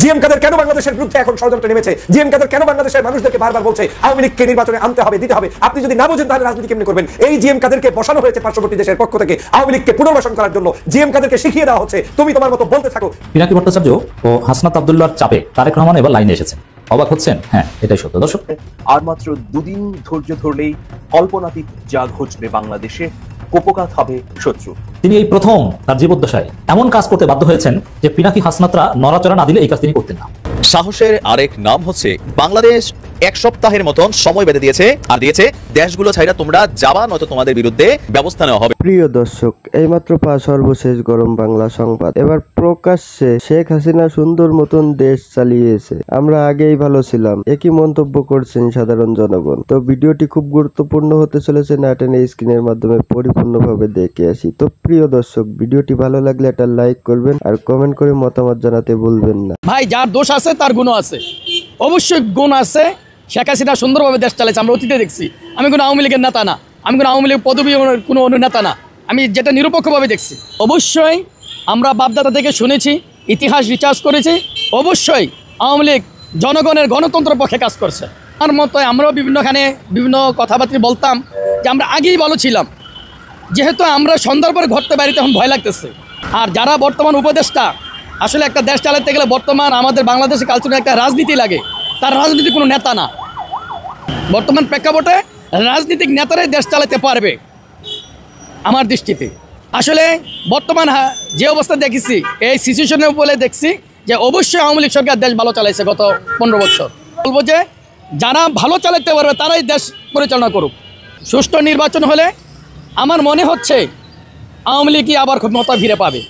GM কাদের কেন বাংলাদেশের বিরুদ্ধে এখন ষড়যন্ত্রে নেমেছে? জিএম কাদের কেন বাংলাদেশের মানুষদেরকে বারবার বলছে আওয়ামী লীগকে নির্বাচনে আনতে হবে, দিতে হবে? আপনি যদি না বোঝেন তাহলে রাজনীতি কেমনে করবেন? এই জিএম কাদেরকে বসানো হয়েছে পার্শ্ববর্তী দেশের পক্ষ থেকে আওয়ামী লীগকে পুনর্বাসন করার জন্য। জিএম কাদেরকে শিখিয়ে দেওয়া হচ্ছে তুমি তোমার মতো বলতে থাকো। পিনাকি ভট্টাচার্য ও হাসনাত আব্দুল্লাহর চাপে তারেক রহমান এবার লাইনে এসেছেন। অবাক হচ্ছেন? হ্যাঁ, এটাই সত্য। দর্শক, আর মাত্র দুদিন ধৈর্য ধরলেই কল্পনাতীত যা ঘটবে বাংলাদেশে, কুপঘাত হবে শত্রু। তিনি এই প্রথম তার জীবদ্দশায় এমন কাজ করতে বাধ্য হয়েছেন যে পিনাকি হাসনাতরা নড়াচড়া না দিলে এই কাজ তিনি করতেন না। সাহসের আরেক নাম হচ্ছে বাংলাদেশ এক সপ্তাহের মতন সময় বেঁধে দিয়েছে, আর দিয়েছে দেশগুলো ছাইরা তোমরা যাবা, নয়তো তোমাদের বিরুদ্ধে ব্যবস্থা নেওয়া হবে। প্রিয় দর্শক, এইমাত্র সর্বশেষ গরম বাংলা সংবাদ। এবার প্রকাশ্যে শেখ হাসিনা সুন্দর মতন দেশ চালিয়েছে, আমরা আগেই ভালো ছিলাম, একই মন্তব্য করছেন সাধারণ জনগণ। তো ভিডিওটি খুব গুরুত্বপূর্ণ হতে চলেছে, না টেনে স্ক্রিনের মাধ্যমে পরিপূর্ণভাবে দেখে আসি। তো প্রিয় দর্শক, ভিডিওটি ভালো লাগলে একটা লাইক করবেন আর কমেন্ট করে মতামত জানাতে ভুলবেন না। ভাই, যার দোষ আছে তার গুণ আছে, অবশ্যই গুণ আছে। শেখ হাসিনা সুন্দরভাবে দেশ চালাইছে, আমরা অতীতে দেখছি। আমি কোনো আওয়ামী লীগের নেতা না, আমি কোনো আওয়ামী লীগ পদবী কোনো নেতা না, আমি যেটা নিরপেক্ষভাবে দেখছি। অবশ্যই আমরা বাপদাদা থেকে শুনেছি, ইতিহাস রিসার্চ করেছি, অবশ্যই আওয়ামী লীগ জনগণের গণতন্ত্রের পক্ষে কাজ করছে। আমার মতো আমরাও বিভিন্নখানে বিভিন্ন কথাবার্তা বলতাম যে আমরা আগেই ভালো ছিলাম, যেহেতু আমরা সন্ধ্যার পরে ঘরতে বাড়িতে এখন ভয় লাগতেছে। আর যারা বর্তমান উপদেষ্টা, আসলে একটা দেশ চালাতে গেলে বর্তমান আমাদের বাংলাদেশের কালচারে একটা রাজনীতি লাগে, তার রাজনীতি কোনো নেতা না। বর্তমান প্রেক্ষাপটে রাজনীতিক নেতারাই দেশ চালাতে পারবে আমার দৃষ্টিতে। আসলে বর্তমান যে অবস্থা দেখেছি, এই সিচুয়েশনের উপরে দেখছি যে অবশ্যই আওয়ামী লীগ সরকার দেশ ভালো চালাইছে গত 15 বছর। বলবো যে যারা ভালো চালাতে পারবে তারাই দেশ পরিচালনা করুক। সুষ্ঠু নির্বাচন হলে আমার মনে হচ্ছে আওয়ামী লীগই আবার ক্ষমতা ফিরে পাবে।